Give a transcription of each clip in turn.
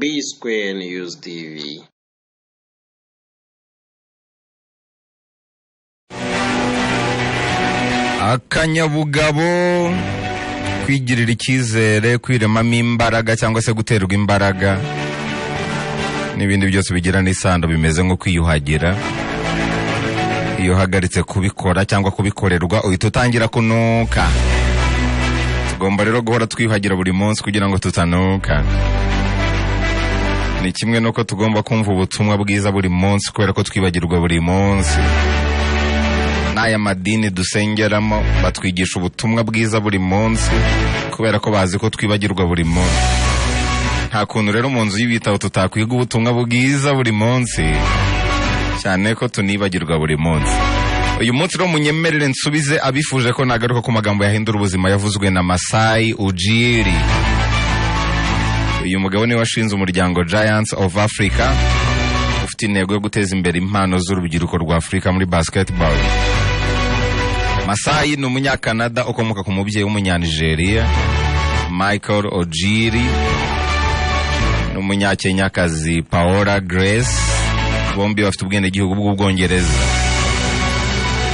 B Square News TV. Akanyabugabo, kwigirira icyizere, kwiremamo imbaraga cyangwa se guterwa imbaraga n'ibindi byose bigira n'isano bimeze nko kwiyuhagira. Iyo uhagaritse kubikora cyangwa kubikorerwa uhita utangira kunuka. Tugomba rero guhora twiyuhagira buri munsi kugira ngo tutanuka. Ni kimwe nuko tugomba kumva ubutumwa bwiza buri munsi kubera ko twibagirwa buri munsi. N'aya madini dusengeramo batwigisha ubutumwa bwiza buri munsi kubera ko bazi ko twibagirwa buri munsi. Nta kuntu rero mu nzu y'ibitabo tutakwiga ubutumwa bwiza buri munsi, cyane ko tunibagirwa buri munsi. Uyu munsi rero munyemerere nsubize abifuje ko nagaruka ku magambo yahindura ubuzima yavuzwe na Masai Ujiri. Uyu mugabo ni washinze umuryango Giants of Africa ufite intego yo guteza imbere impano z'urubyiruko rwa Afrika muri basketball. Masai ni umunyakanada ukomoka ku mubyeyi w'umunyanigeria Michael Ojiri n'umunyakenyakazi Paola Grace, bombi bafite ubwenegihugu bw'Ubwongereza.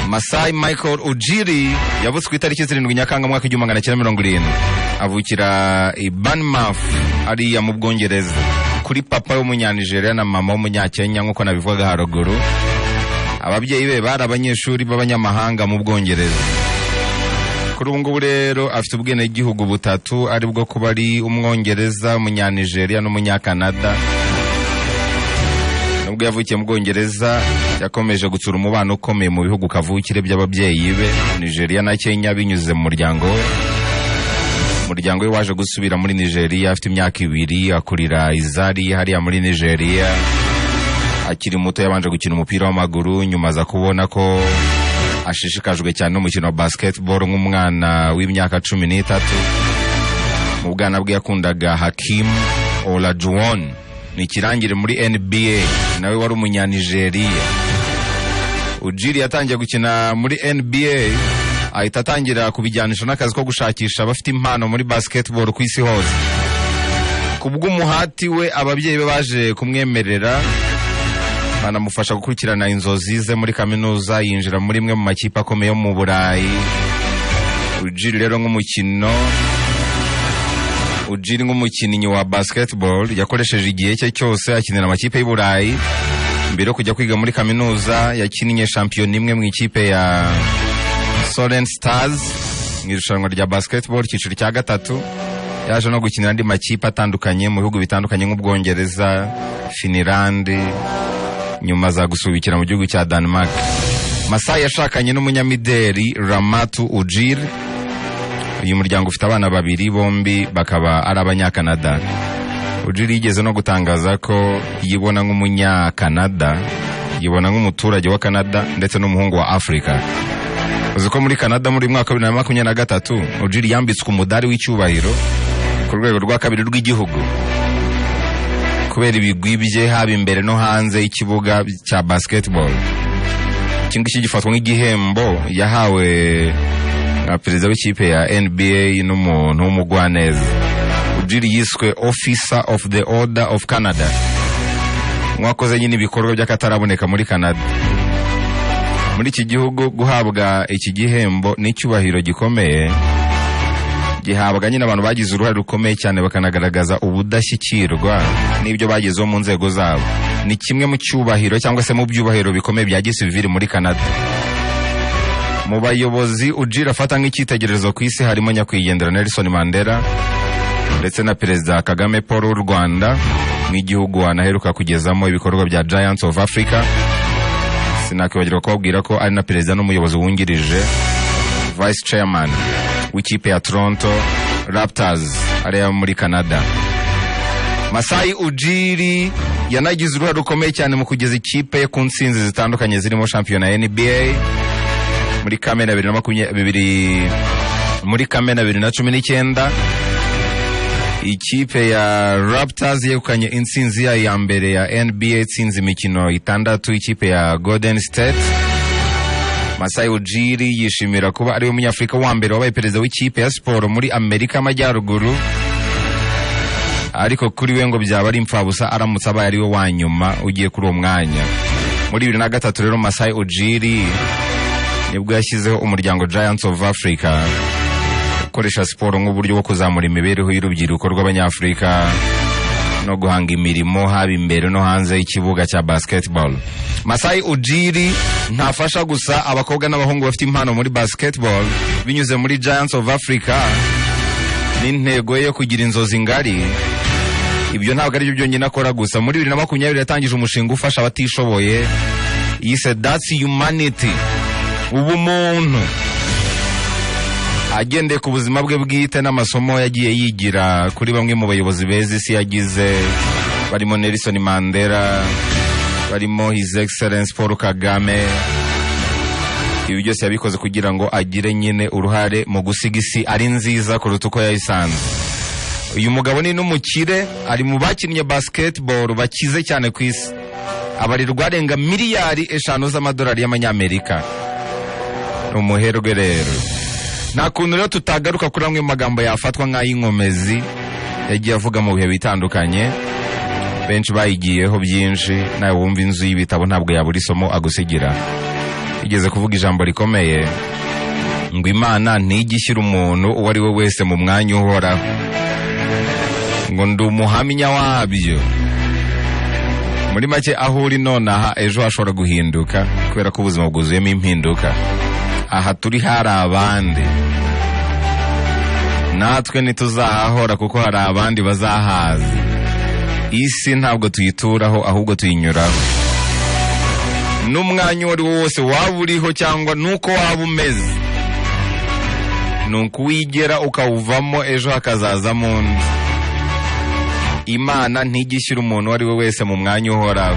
Masai Michael Ujiri yavutswe itariki 7 Nyakanga mwaka 1970. Avukira i Bournemouth ariya mu Bwongereza kuri papa w'umunyanigeria na mama w'umunyakenya nk'uko nabivuga haruguru. Ababyeyi be bari abanyeshuri b'abanyamahanga mu Bwongereza. Kuri ubu ngubu rero afite ubwenegihugu butatu, ari bwo kuba ari Umwongereza, Umunyanigeria n'Umunyakanada. Nubwo yavukiye mu Bwongereza, yakomeje gutsura umubano ukomeye mu bihugu kavukire by'ababyeyi be, Nigeria na Kenya, binyuze mu muryango we. Umuryango we waje gusubira muri Nigeria afite imyaka 2, akurira Izari hariya muri Nigeria. Akiri muto yabanje gukina umupira w'amaguru, nyuma aza kubona ko ashishikajwe cyane n'umukino wa basketball nk'umwana w'imyaka 13. Mu bwana bwe yakundaga Hakeem Olajuwon, ni kirangire muri NBA, nawe wari umunyanigeria. Ujiri yatangiye gukina muri NBA, ahita atangira kubijyanisha n'akazi ko gushakisha abafite impano muri basketball ku isi hose. Kubw'umuhati we, ababyeyi be baje kumwemerera, banamufasha gukurikirana inzozi ze muri kaminuza, yinjira muri imwe mu makipe akomeye mu Burayi. Ujiri rero Ujiri nk'umukinnyi wa basketball yakoresheje igihe cye cyose akinira amakipe y'u Burayi. Mbere yo kujya kwiga muri kaminuza, yakinnye shampiyona imwe mu ikipe ya Solent Stars mu irushanwa rya basketball cyiciro cya 3. Yaje no gukinira andi makipe atandukanye mu bihugu bitandukanye nk'Ubwongereza, Finland, nyuma za gusubikira mu gihugu cya Denmark. Masai yashakanye n'umunyamideli Ramatu Ujiri. Uyu muryango ufite abana 2, bombi bakaba ari abanyakanada. Ujiri yigeze no gutangaza ko yibona nk'umunyakanada, yibona nk'umuturage wa Canada ndetse n'umuhungu wa Afrika. Uzi ko muri Canada muri mwaka 2023 Ujiri yambitswe umudari w'icyubahiro ku rwego rwa 2 rw'igihugu kubera ibigwi bye haba imbere no hanze y'ikibuga cya basketball. Iki ngiki gifatwa nk'igihembo yahawe na perezida w'ikipe ya NBA n'umuntu w'umugwaneza. Ujiri yiswe Officer of the Order of Canada, mwakoze nyine ibikorwa by'akataraboneka muri Canada. Muri iki gihugu guhabwa iki gihembo n'icyubahiro gikomeye, gihabwa nyine abantu bagize uruhare rukomeye cyane bakanagaragaza ubudashyikirwa n'ibyo bagezeho mu nzego zabo. Ni kimwe mu cyubahiro cyangwa se mu byubahiro bikomeye bya gisivili muri Canada. Mu bayobozi Ujiri afata nk'icyitegererezo ku isi harimo nyakwigendera Nelson Mandela ndetse na Perezida Kagame Paul w'u Rwanda, n'igihugu anaheruka kugezamo ibikorwa bya Giants of Africa. Sinakwibagirwa kubabwira ko ari na perezida n'umuyobozi wungirije, Vice Chairman w'ikipe ya Toronto Raptors ariya muri Canada. Masai Ujiri yanagize uruhare rukomeye cyane mu kugeza ikipe ku ntsinzi zitandukanye zirimo shampiyona ya NBA muri Kamena 2019. Ikipe ya Raptors yegukanye intsinzi ya mbere ya NBA, itsinze imikino 6 ikipe ya Golden State. Masai Ujiri yishimira kuba ari umunyafrika wa mbere wabaye perezida w'ikipe ya siporo muri Amerika y'Amajyaruguru. ariko kuri we ngo byaba ari impfabusa aramutse abaye ari we wa nyuma ugiye kuri uwo mwanya. Muri 2003 rero Masai Ujiri nibwo yashyizeho umuryango Giants of Africa ukoresha siporo nk'uburyo bwo kuzamura imibereho y'urubyiruko rw'Abanyafurika no guhanga imirimo haba imbere no hanze y'ikibuga cya basketball. Masai Ujiri ntafasha gusa abakobwa n'abahungu bafite impano muri basketball binyuze muri Giants of Africa n'intego yo kugira inzozi ngari. Ibyo ntabwo ari byo byonyine akora gusa. Muri 2020 yatangije umushinga ufasha abatishoboye yise That's Humanity, ubumuntu, agendeye ku buzima bwe bwite n'amasomo yagiye yigira kuri bamwe mu bayobozi beza isi yagize, barimo Nelson Mandela, barimo His Excellence Paul Kagame. Ibi byose yabikoze kugira ngo agire nyine uruhare mu gusiga isi ari nziza kuruta uko yayisanze. Uyu mugabo ni n'umukire, ari mu bakinnye basketball bakize cyane ku isi, abarirwa arenga miliyari 5 z'amadolari y'amanyamerika. Umuherwe rero. Nta kuntu rero tutagaruka kuri amwe mu magambo yafatwa nk'ay'inkomezi yagiye avuga mu bihe bitandukanye, benshi bayigiyeho byinshi. Nawe wumva inzu y'ibitabo ntabwo yabura isomo agusigira. Igeze kuvuga ijambo rikomeye ngo Imana ntigishyira umuntu uwo ari we wese mu mwanya uhoraho, ngo ndi umuhamya wabyo. Muri make aho uri nonaha ejo hashobora guhinduka kubera ko ubuzima bwuzuyemo impinduka. Aha turi hari abandi, natwe ntituzahahora kuko hari abandi bazahaza. Isi ntabwo tuyituraho ahubwo tuyinyuraho. N'umwanya uwo ari wo wose waba uriho cyangwa nuko waba umeze, nuko wigera ukawuvamo ejo hakazazamo undi. Imana ntigishyira umuntu uwo ari we wese mu mwanya uhoraho.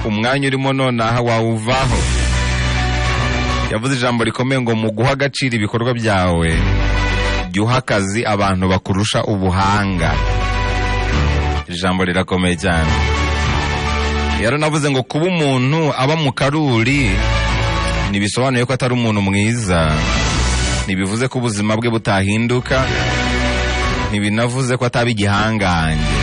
Umwanya urimo nonaha wawuvaho. Yavuze ijambo rikomeye ngo mu guha agaciro ibikorwa byawe jya uha akazi abantu bakurusha ubuhanga. Ijambo rirakomeye cyane. Yaranavuze ngo kuba umuntu aba mu karuri ntibisobanuye ko atari umuntu mwiza, ntibivuze ko ubuzima bwe butahinduka, ntibinavuze ko ataba igihangange.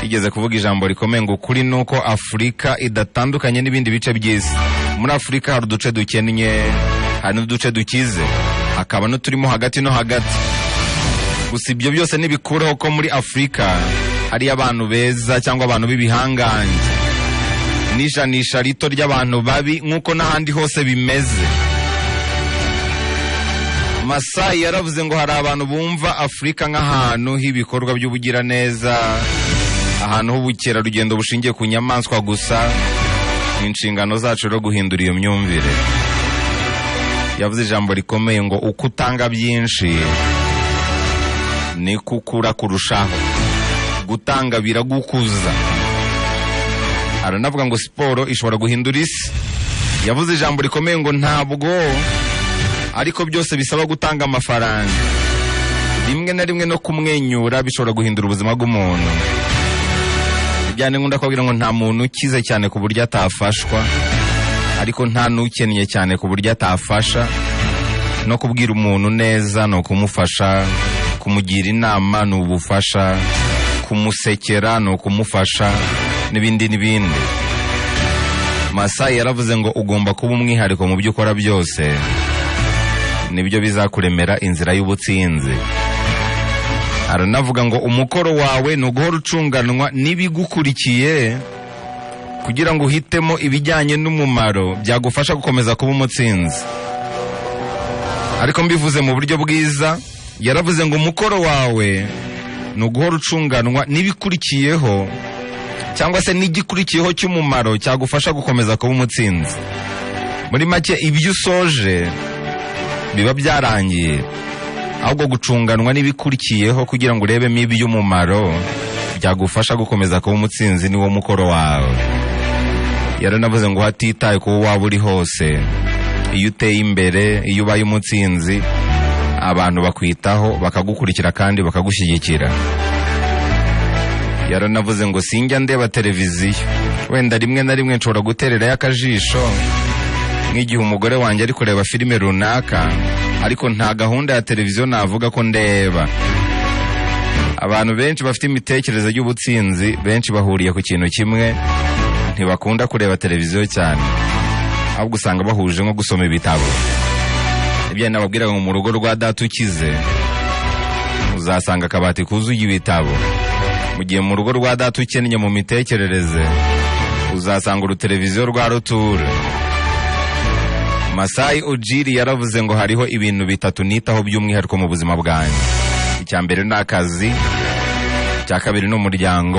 Igeze kuvuga ijambo rikomeye ngo kuri nuko Afurika idatandukanye n'ibindi bice by'isi. Muri Afurika hari uduce dukennye, hari n'uduce dukize, hakaba n'uturimo hagati no hagati. Gusa ibyo byose ntibikuraho ko muri Afurika hari abantu beza cyangwa abantu b'ibihangange, n'ijanisha rito ry'abantu babi nk'uko n'ahandi hose bimeze. Masai yaravuze ngo hari abantu bumva Afurika nk'ahantu h'ibikorwa by'ubugiraneza, ahantu h'ubukerarugendo bushingiye ku nyamaswa gusa. Inshingano zacu rero guhindura iyo myumvire. Yavuze ijambo rikomeye ngo uko utanga byinshi ni kukura kurushaho, gutanga biragukuza. Aranavuga ngo siporo ishobora guhindura isi. Yavuze ijambo rikomeye ngo ntabwo ariko byose bisaba gutanga amafaranga. Rimwe na rimwe no kumwenyura bishobora guhindura ubuzima bw'umuntu. Byane nkunda kubwira ngo nta muntu ukize cyane ku buryo atafashwa, ariko nta n'ukennye cyane ku buryo atafasha. No kubwira umuntu neza no kumufasha, kumugira inama ni ubufasha, kumusekera no kumufasha, n'ibindi n'ibindi. Masai yaravuze ngo ugomba kuba umwihariko mu byo ukora byose, nibyo bizakuremera inzira y'ubutsinzi. Aranavuga ngo umukoro wawe ni uguhora ucunganwa n'ibigukurikiye kugira ngo uhitemo ibijyanye n'umumaro byagufasha gukomeza kuba umutsinzi. Ariko mbivuze mu buryo bwiza, yaravuze ngo umukoro wawe ni uguhora ucunganwa n'ibikurikiyeho cyangwa se n'igikurikiyeho cy'umumaro cyagufasha gukomeza kuba umutsinzi. Muri make ibyo usoje biba byarangiye, ahubwo gucunganwa n'ibikurikiyeho kugira ngo urebemo iby'umumaro byagufasha gukomeza kuba umutsinzi niwo mukoro wawe. Yaranavuze ngo hatitaye kuba waba uri hose, iyo uteye imbere, iyo ubaye umutsinzi, abantu bakwitaho, bakagukurikira kandi bakagushyigikira. Yaranavuze ngo sinjya ndeba televiziyo, wenda rimwe na rimwe nshobora gutererayo akajisho nk'igihe umugore wanjye ari kureba filime runaka, ariko nta gahunda ya televiziyo navuga ko ndeba. abantu benshi bafite imitekerereze y'ubutsinzi benshi bahuriye ku kintu kimwe, ntibakunda kureba televiziyo cyane, ahubwo usanga bahuje nko gusoma ibitabo. Ibyo nababwiraga ngo mu rugo rwa data ukize uzasanga akabati kuzuye ibitabo, mu gihe mu rugo rwa data ukennye mu mitekerereze uzasanga uruteleviziyo rwa rutura. Masai Ujiri yaravuze ngo hariho ibintu bitatu nitaho by'umwihariko mu buzima bwanjye. Icya mbere ni akazi, icya kabiri ni umuryango,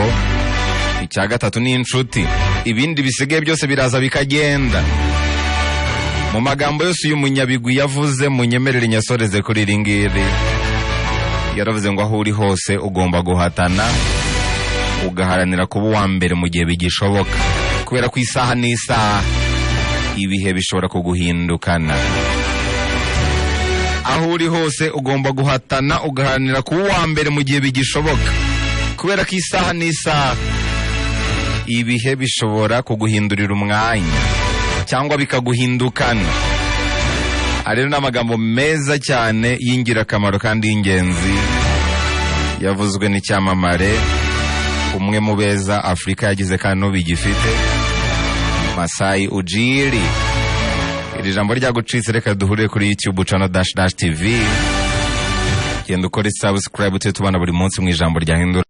icya gatatu ni inshuti. Ibindi bisigaye byose biraza bikagenda. Mu magambo yose uyu munyabigwi yavuze, munyemerere nyasoreze kuri iri ngiri. Yaravuze ngo aho uri hose ugomba guhatana, ugaharanira kuba uwa mbere mu gihe bigishoboka, kubera ko isaha n'isaha ibihe bishobora kuguhindukana. Aho uri hose ugomba guhatana, ugaharanira kuba uwa mbere mu gihe bigishoboka, kubera ko isaha n'isaha ibihe bishobora kuguhindurira umwanya cyangwa bikaguhindukana. Ari n'amagambo meza cyane y'ingirakamaro kandi y'ingenzi yavuzwe n'icyamamare, umwe mu beza Afurika yagize kandi n'ubigifite, Masai Ujiri. Iri jambo ryagucitse, reka duhure kuri YouTube channel _TV. Genda ukore subscribe tubana buri munsi mu ijambo rya hindura.